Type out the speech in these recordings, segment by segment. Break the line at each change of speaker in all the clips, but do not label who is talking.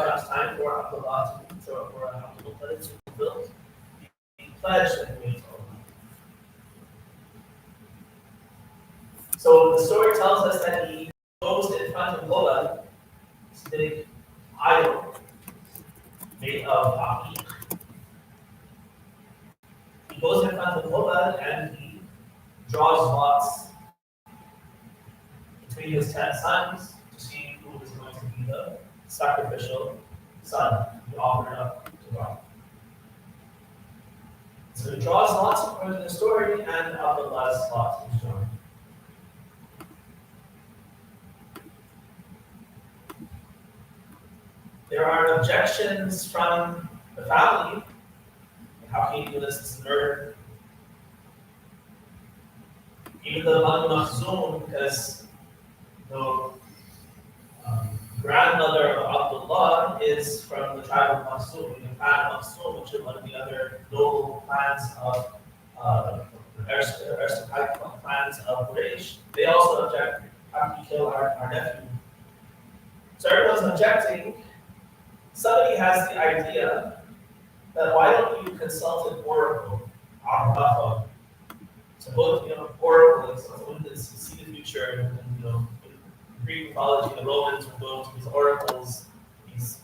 comes time for Abdullah to for Abdul Muttalib to fulfill the pledge that he made to Allah. So the story tells us that he goes in front of Bola, this big idol made of aqiq. He goes in front of Bola and he draws lots between his 10 sons to see who is going to be the sacrificial son to be offered up to God. So he draws lots according to the story, and Abdullah's lot is drawn. There are objections from the family. How can you do this? This is murder. Even the Banu Makhzum, because the grandmother of Abdullah is from the tribe of Makhzum, the clan of Makhzum, which is one of the other noble clans of aristocratic clans of Quraysh. They also object, how can you kill our nephew? So everyone's objecting. Somebody has the idea that why don't you consult an oracle, so both, oracle is someone that see the future, and in Greek mythology, the Romans would go to these oracles, these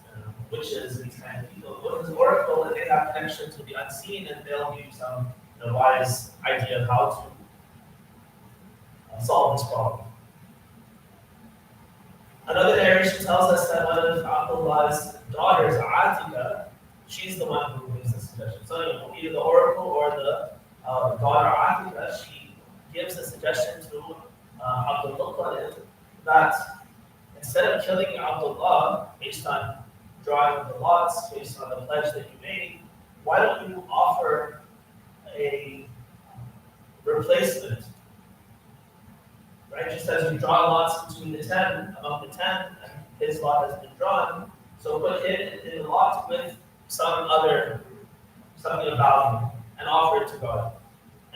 witches, and these kind of people. Go to this oracle, and they have connection to the unseen, and they'll give you some wise idea of how to solve this problem. Another narration tells us that one of Abdullah's daughters, Atika, she's the one who gives the suggestion. So either the oracle or the daughter Atika, she gives a suggestion to Abdul Muttalib that instead of killing Abdullah based on drawing the lots, based on the pledge that you made, why don't you offer a replacement? Right? Just as you draw lots between the 10, among the 10, and his lot has been drawn, so put him in the lot with something of value, and offer it to God,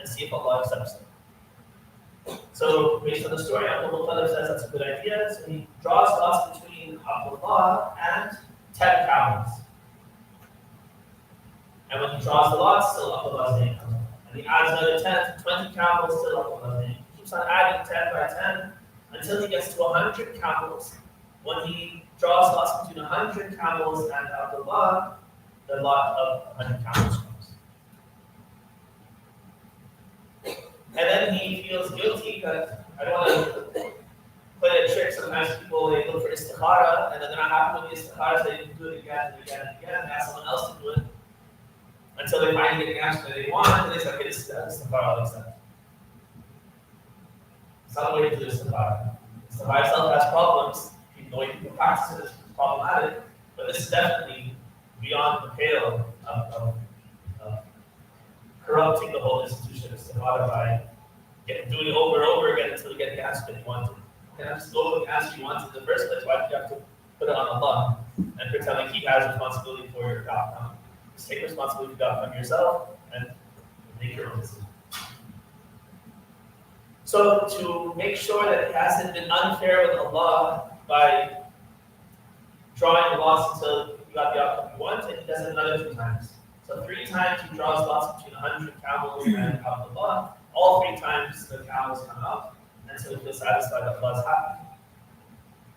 and see if Allah accepts it. So, based on the story, Abdul Muttalib says that's a good idea, so he draws lots between Abdullah and 10 camels. And when he draws the lots, still Abdullah's name comes up. And he adds another 10 to 20 camels, still Abdullah's name. He keeps on adding 10 by 10 until he gets to 100 camels. When he draws lots between 100 camels and Abdullah, the lot of 100 camels comes. And then he feels guilty that I don't want to play a trick. Sometimes people, they look for istikhara, and then they're not happy with the istikhara, so they do it again and again and again, and ask someone else to do it until they finally get the answer that they want, and they say, okay, this is istikhara, I'll accept. It's not the way to do istikhara. Istikhara itself has problems. The way people practice it is problematic, but this is definitely beyond the pale of corrupting the whole institution of istikhara by doing it over and over again until you get the answer that you wanted. You can't just go with the answer you wanted in the first place. Why did you have to put it on Allah and pretend like He has responsibility for your outcome? Just take responsibility for the outcome yourself and make your own decision. So to make sure that it hasn't been unfair with Allah by drawing the lots until you got the outcome you wanted, He does it another 2 times. So 3 times He draws lots between 100 camels and Abdullah. All 3 times the camels come up, and so He feels satisfied that Allah is happy.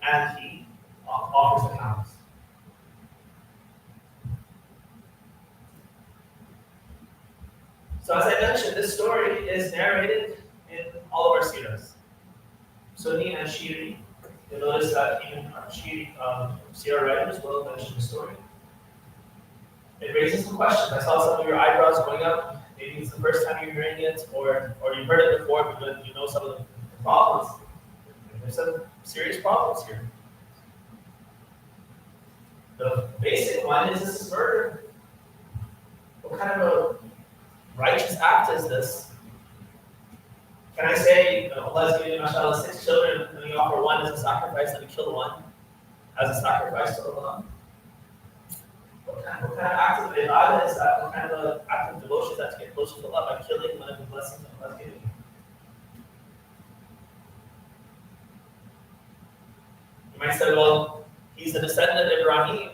And He offers the camels. So as I mentioned, this story is narrated in all of our seerahs. Sunni and Shi'i. You'll notice that even Shi'i seerah writers will mention the story. It raises some questions. I saw some of your eyebrows going up. Maybe it's the first time you're hearing it, or you've heard it before, but you know some of the problems. There's some serious problems here. The basic one is this is murder. What kind of a righteous act is this? Can I say, Allah has given you, mashallah, 6 children, and you offer one as a sacrifice, and you kill one as a sacrifice to Allah? What kind of act of ibadah is that? What kind of act of devotion is that to get closer to Allah by killing one of the blessings that Allah has given you? You might say, well, he's a descendant of Ibrahim.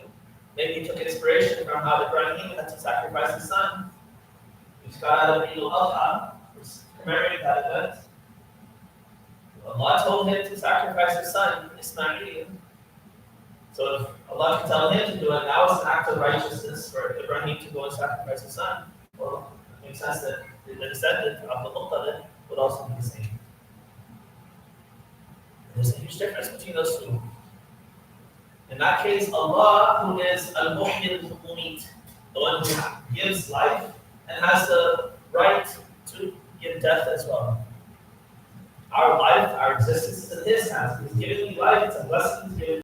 Maybe he took inspiration from how Ibrahim had to sacrifice his son. Which got out of Eid al-Adha, which commemorated that event. Allah told him to sacrifice his son, Ismail. So if Allah can tell him to do it, now it's an act of righteousness for Ibrahim to go and sacrifice his son. Well, it makes sense that the descendant of Abdul Muttalib would also be the same. There's a huge difference between those two. In that case, Allah, who is Al-Muhyi al-Mumit, the one who gives life and has the right to give death as well. Our life, our existence is in His hands. He's giving me life, it's a blessing He's given